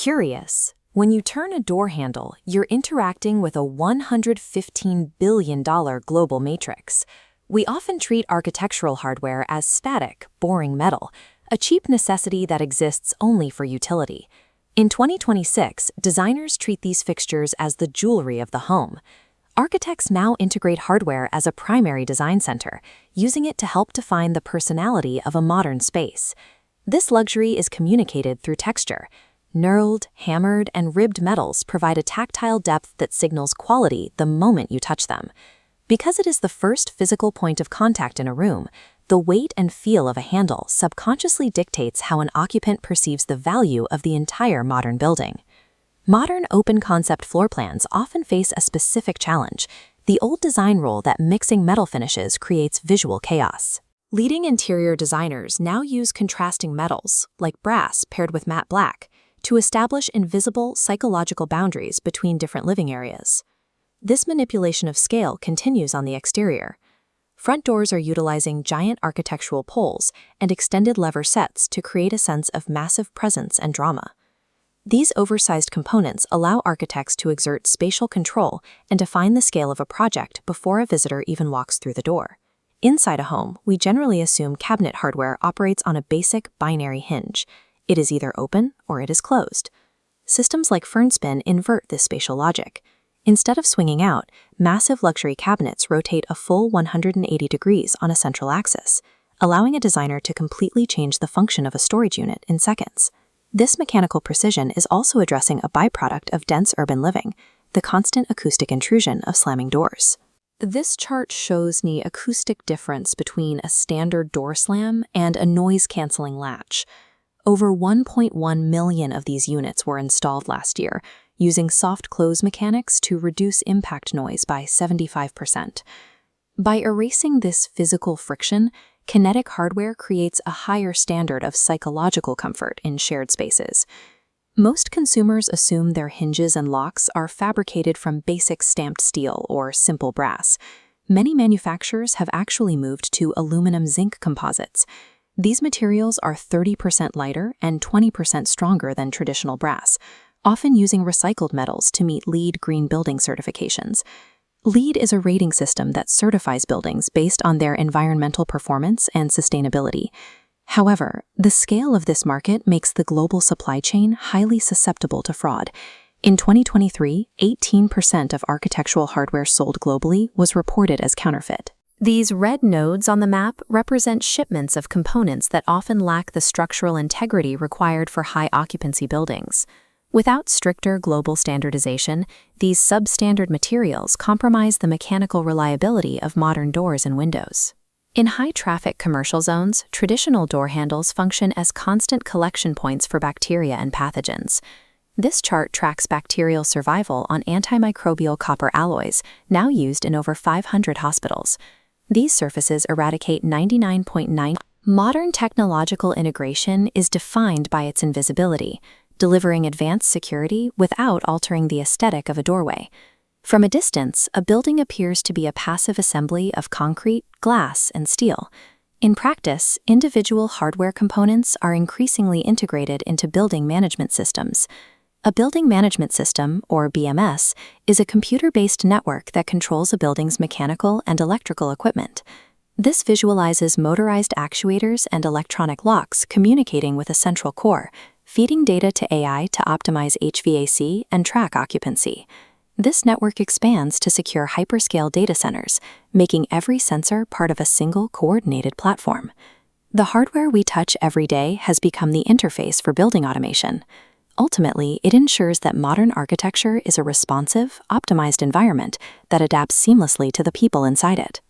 Curious. When you turn a door handle, you're interacting with a $115 billion global matrix. We often treat architectural hardware as static, boring metal, a cheap necessity that exists only for utility. In 2026, designers treat these fixtures as the jewelry of the home. Architects now integrate hardware as a primary design center, using it to help define the personality of a modern space. This luxury is communicated through texture. Knurled, hammered, and ribbed metals provide a tactile depth that signals quality the moment you touch them. Because it is the first physical point of contact in a room, the weight and feel of a handle subconsciously dictates how an occupant perceives the value of the entire modern building. Modern open-concept floor plans often face a specific challenge: the old design rule that mixing metal finishes creates visual chaos. Leading interior designers now use contrasting metals, like brass paired with matte black, to establish invisible psychological boundaries between different living areas. This manipulation of scale continues on the exterior. Front doors are utilizing giant architectural poles and extended lever sets to create a sense of massive presence and drama. These oversized components allow architects to exert spatial control and define the scale of a project before a visitor even walks through the door. Inside a home, we generally assume cabinet hardware operates on a basic binary hinge. It is either open or it is closed. Systems like FernSpin invert this spatial logic. Instead of swinging out, massive luxury cabinets rotate a full 180 degrees on a central axis, allowing a designer to completely change the function of a storage unit in seconds. This mechanical precision is also addressing a byproduct of dense urban living, the constant acoustic intrusion of slamming doors. This chart shows the acoustic difference between a standard door slam and a noise-canceling latch. Over 1.1 million of these units were installed last year, using soft close mechanics to reduce impact noise by 75%. By erasing this physical friction, kinetic hardware creates a higher standard of psychological comfort in shared spaces. Most consumers assume their hinges and locks are fabricated from basic stamped steel or simple brass. Many manufacturers have actually moved to aluminum zinc composites. These materials are 30% lighter and 20% stronger than traditional brass, often using recycled metals to meet LEED Green Building certifications. LEED is a rating system that certifies buildings based on their environmental performance and sustainability. However, the scale of this market makes the global supply chain highly susceptible to fraud. In 2023, 18% of architectural hardware sold globally was reported as counterfeit. These red nodes on the map represent shipments of components that often lack the structural integrity required for high-occupancy buildings. Without stricter global standardization, these substandard materials compromise the mechanical reliability of modern doors and windows. In high-traffic commercial zones, traditional door handles function as constant collection points for bacteria and pathogens. This chart tracks bacterial survival on antimicrobial copper alloys, now used in over 500 hospitals. These surfaces eradicate 99.9%. Modern technological integration is defined by its invisibility, delivering advanced security without altering the aesthetic of a doorway. From a distance, a building appears to be a passive assembly of concrete, glass, and steel. In practice, individual hardware components are increasingly integrated into building management systems. A building management system, or BMS, is a computer-based network that controls a building's mechanical and electrical equipment. This visualizes motorized actuators and electronic locks communicating with a central core, feeding data to AI to optimize HVAC and track occupancy. This network expands to secure hyperscale data centers, making every sensor part of a single coordinated platform. The hardware we touch every day has become the interface for building automation. Ultimately, it ensures that modern architecture is a responsive, optimized environment that adapts seamlessly to the people inside it.